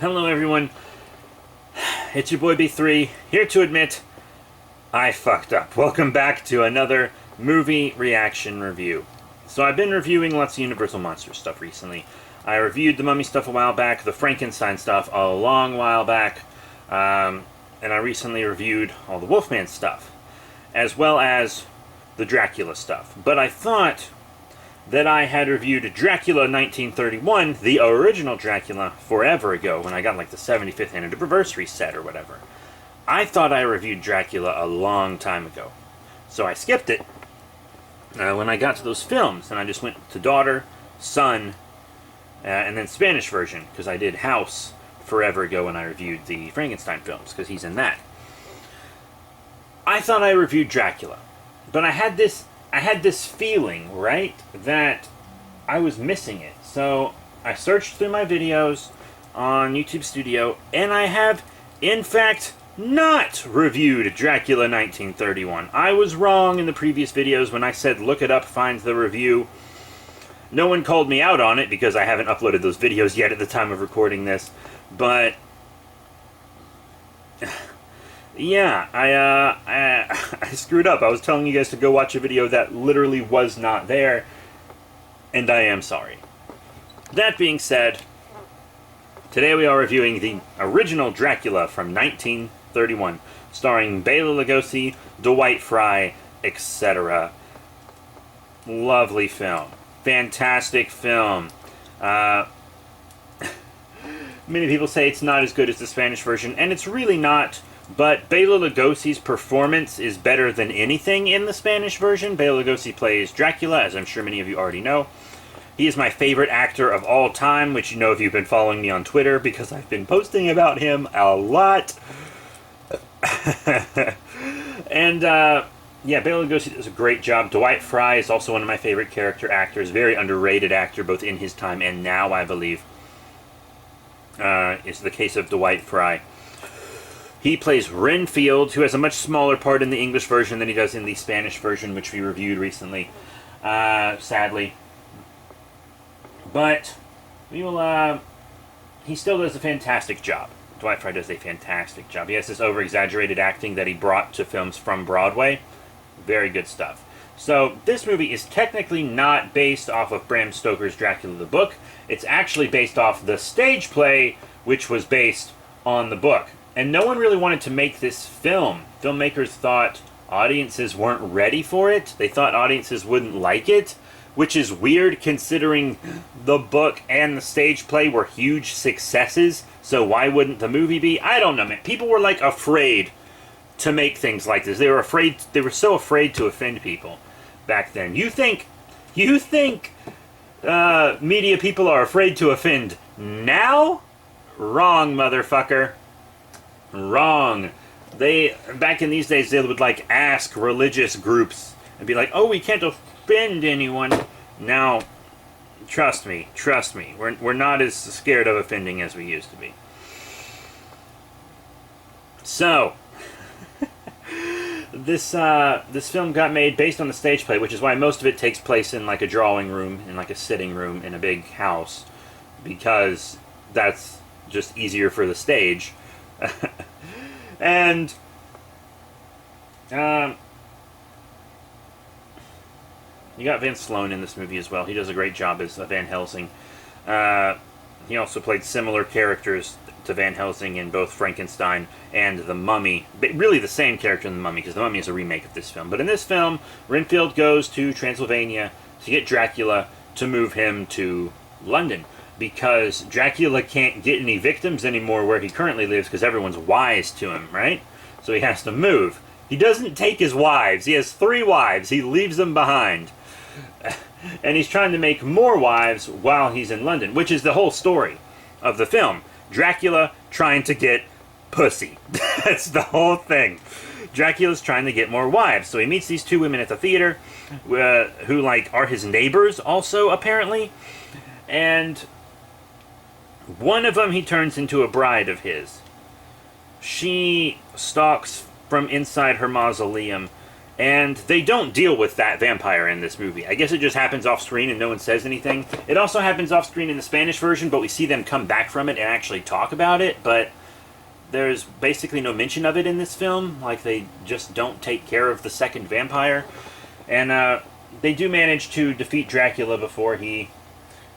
Hello everyone, it's your boy B3, here to admit I fucked up. Welcome back to another movie reaction review. So I've been reviewing lots of Universal Monsters stuff recently. I reviewed the Mummy stuff a while back, the Frankenstein stuff a long while back, and I recently reviewed all the Wolfman stuff, as well as the Dracula stuff. But I thought that I had reviewed Dracula 1931, the original Dracula, forever ago, when I got like the 75th anniversary set or whatever. I thought I reviewed Dracula a long time ago. So I skipped it when I got to those films, and I just went to Daughter, Son, and then Spanish version, because I did House forever ago when I reviewed the Frankenstein films, because he's in that. I thought I reviewed Dracula, but I had this feeling, right, that I was missing it. So I searched through my videos on YouTube Studio, and I have, in fact, not reviewed Dracula 1931. I was wrong in the previous videos when I said look it up, find the review. No one called me out on it because I haven't uploaded those videos yet at the time of recording this. But yeah, I screwed up. I was telling you guys to go watch a video that literally was not there, and I am sorry. That being said, today we are reviewing the original Dracula from 1931, starring Bela Lugosi, Dwight Frye, etc. Lovely film. Fantastic film. Many people say it's not as good as the Spanish version, and it's really not. But Bela Lugosi's performance is better than anything in the Spanish version. Bela Lugosi plays Dracula, as I'm sure many of you already know. He is my favorite actor of all time, which you know if you've been following me on Twitter, because I've been posting about him a lot. And, yeah, Bela Lugosi does a great job. Dwight Frye is also one of my favorite character actors. Very underrated actor, both in his time and now, I believe. Is the case of Dwight Frye. He plays Renfield, who has a much smaller part in the English version than he does in the Spanish version, which we reviewed recently, sadly. But we will, he still does a fantastic job. Dwight Frye does a fantastic job. He has this over-exaggerated acting that he brought to films from Broadway. Very good stuff. So, this movie is technically not based off of Bram Stoker's Dracula the book. It's actually based off the stage play, which was based on the book. And no one really wanted to make this film. Filmmakers thought audiences weren't ready for it. They thought audiences wouldn't like it, which is weird considering the book and the stage play were huge successes. So why wouldn't the movie be? I don't know, man. People were like afraid to make things like this. They were so afraid to offend people back then. You think media people are afraid to offend now? Wrong, motherfucker. Wrong. Back in these days, they would like ask religious groups and be like, oh, we can't offend anyone. Now, trust me, we're not as scared of offending as we used to be. So, this film got made based on the stage play, which is why most of it takes place in like a drawing room, in like a sitting room, in a big house, because that's just easier for the stage. And you got Vince Sloan in this movie as well. He does a great job as Van Helsing. He also played similar characters to Van Helsing in both Frankenstein and The Mummy. But really the same character in The Mummy, because The Mummy is a remake of this film. But in this film, Renfield goes to Transylvania to get Dracula to move him to London, because Dracula can't get any victims anymore where he currently lives because everyone's wise to him, right? So he has to move. He doesn't take his wives. He has 3 wives. He leaves them behind. And he's trying to make more wives while he's in London, which is the whole story of the film. Dracula trying to get pussy. That's the whole thing. Dracula's trying to get more wives. So he meets these 2 women at the theater who, like, are his neighbors also, apparently. And one of them he turns into a bride of his. She stalks from inside her mausoleum And they don't deal with that vampire in this movie. I guess it just happens off screen and no one says anything. It also happens off screen in the Spanish version, but we see them come back from it and actually talk about it. But there's basically no mention of it in this film. Like, they just don't take care of the second vampire. And they do manage to defeat Dracula before he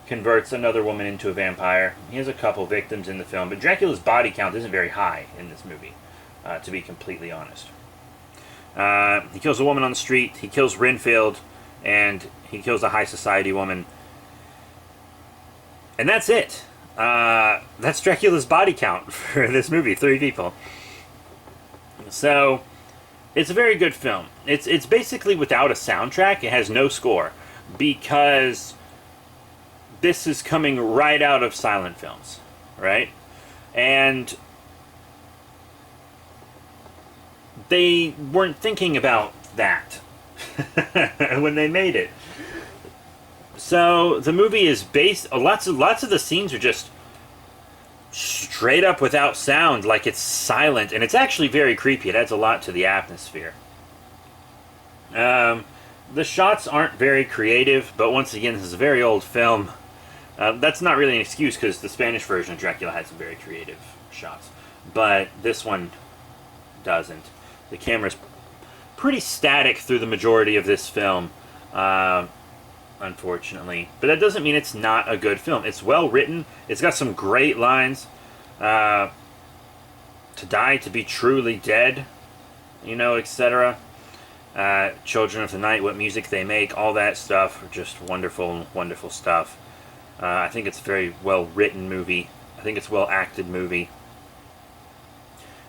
converts another woman into a vampire. He has a couple victims in the film, but Dracula's body count isn't very high in this movie, to be completely honest. He kills a woman on the street, he kills Renfield, and he kills a high society woman. And that's it. That's Dracula's body count for this movie, 3 people. So, it's a very good film. It's basically without a soundtrack. It has no score, because this is coming right out of silent films, right? And they weren't thinking about that when they made it. So the movie is based. Lots of the scenes are just straight up without sound, like it's silent, and it's actually very creepy. It adds a lot to the atmosphere. The shots aren't very creative, but once again, this is a very old film. That's not really an excuse, because the Spanish version of Dracula had some very creative shots, but this one doesn't. The camera's pretty static through the majority of this film, unfortunately. But that doesn't mean it's not a good film. It's well written. It's got some great lines. To die, to be truly dead, etc. Children of the Night, what music they make, all that stuff, just wonderful, wonderful stuff. I think it's a very well written movie. I think it's a well acted movie.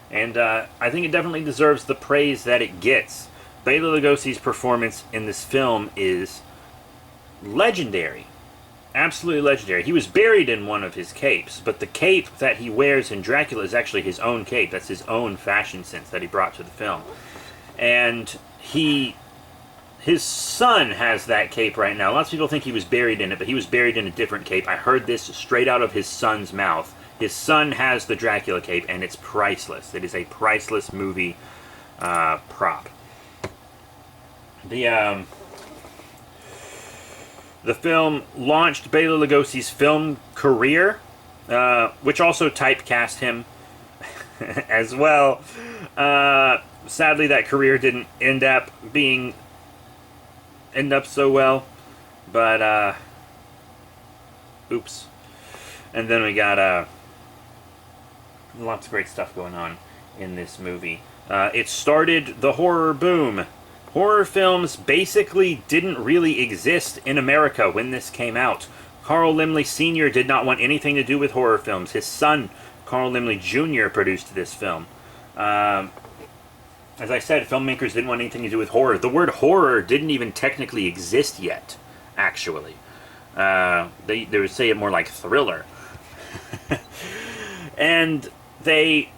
And I think it definitely deserves the praise that it gets. Bela Lugosi's performance in this film is legendary. Absolutely legendary. He was buried in one of his capes, but the cape that he wears in Dracula is actually his own cape. That's his own fashion sense that he brought to the film. And his son has that cape right now. Lots of people think he was buried in it, but he was buried in a different cape. I heard this straight out of his son's mouth. His son has the Dracula cape, and it's priceless. It is a priceless movie prop. The film launched Bela Lugosi's film career, which also typecast him as well. Sadly, that career didn't end up so well, but oops. And then we got lots of great stuff going on in this movie. It started the horror boom. Horror films basically didn't really exist in America when this came out. Carl Laemmle Sr. did not want anything to do with horror films. His son, Carl Laemmle Jr., produced this film. As I said, filmmakers didn't want anything to do with horror. The word horror didn't even technically exist yet, actually. They would say it more like thriller. And they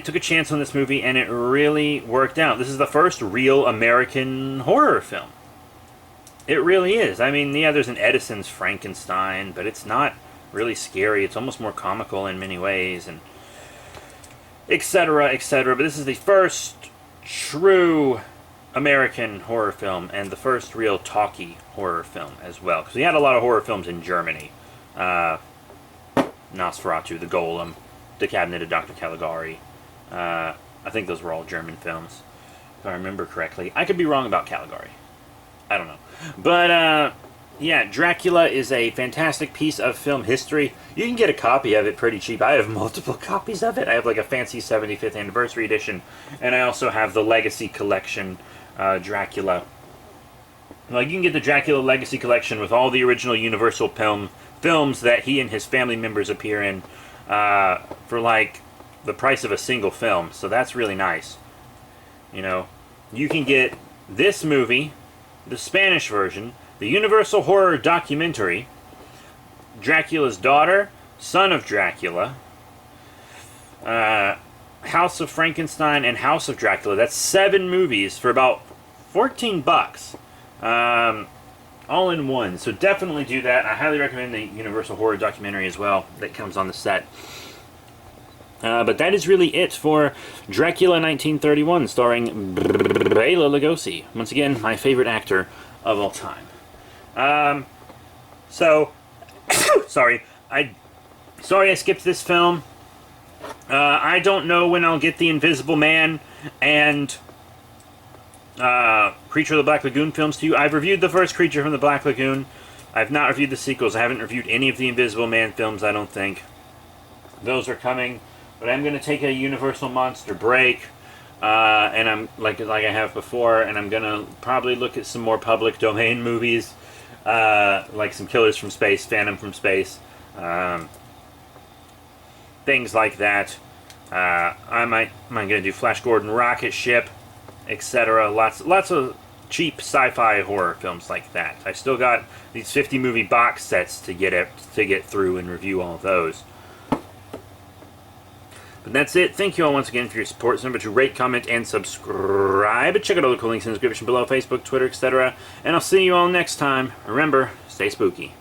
took a chance on this movie, and it really worked out. This is the first real American horror film. It really is. I mean, yeah, there's an Edison's Frankenstein, but it's not really scary. It's almost more comical in many ways, and etc., etc. But this is the first true American horror film, and the first real talkie horror film as well. Because we had a lot of horror films in Germany. Nosferatu, The Golem, The Cabinet of Dr. Caligari. I think those were all German films, if I remember correctly. I could be wrong about Caligari. I don't know. But, yeah, Dracula is a fantastic piece of film history. You can get a copy of it pretty cheap. I have multiple copies of it. I have like a fancy 75th anniversary edition, and I also have the Legacy Collection Dracula. Like, you can get the Dracula Legacy Collection with all the original Universal films that he and his family members appear in for like the price of a single film. So that's really nice. You can get this movie, the Spanish version, the Universal Horror documentary, Dracula's Daughter, Son of Dracula, House of Frankenstein, and House of Dracula. That's 7 movies for about $14. All in one. So definitely do that. I highly recommend the Universal Horror documentary as well that comes on the set. But that is really it for Dracula 1931, starring Bela Lugosi. Once again, my favorite actor of all time. Sorry, I skipped this film. I don't know when I'll get the Invisible Man and Creature of the Black Lagoon films to you. I've reviewed the first Creature from the Black Lagoon. I've not reviewed the sequels. I haven't reviewed any of the Invisible Man films, I don't think. Those are coming. But I'm going to take a Universal Monster break, and I'm like I have before, and I'm going to probably look at some more public domain movies, like some Killers from Space, Phantom from Space, things like that. I'm going to do Flash Gordon, Rocket Ship, etc. Lots of cheap sci-fi horror films like that. I still got these 50 movie box sets to get through and review all of those. But that's it. Thank you all once again for your support. Remember to rate, comment, and subscribe. Check out all the cool links in the description below, Facebook, Twitter, etc. And I'll see you all next time. Remember, stay spooky.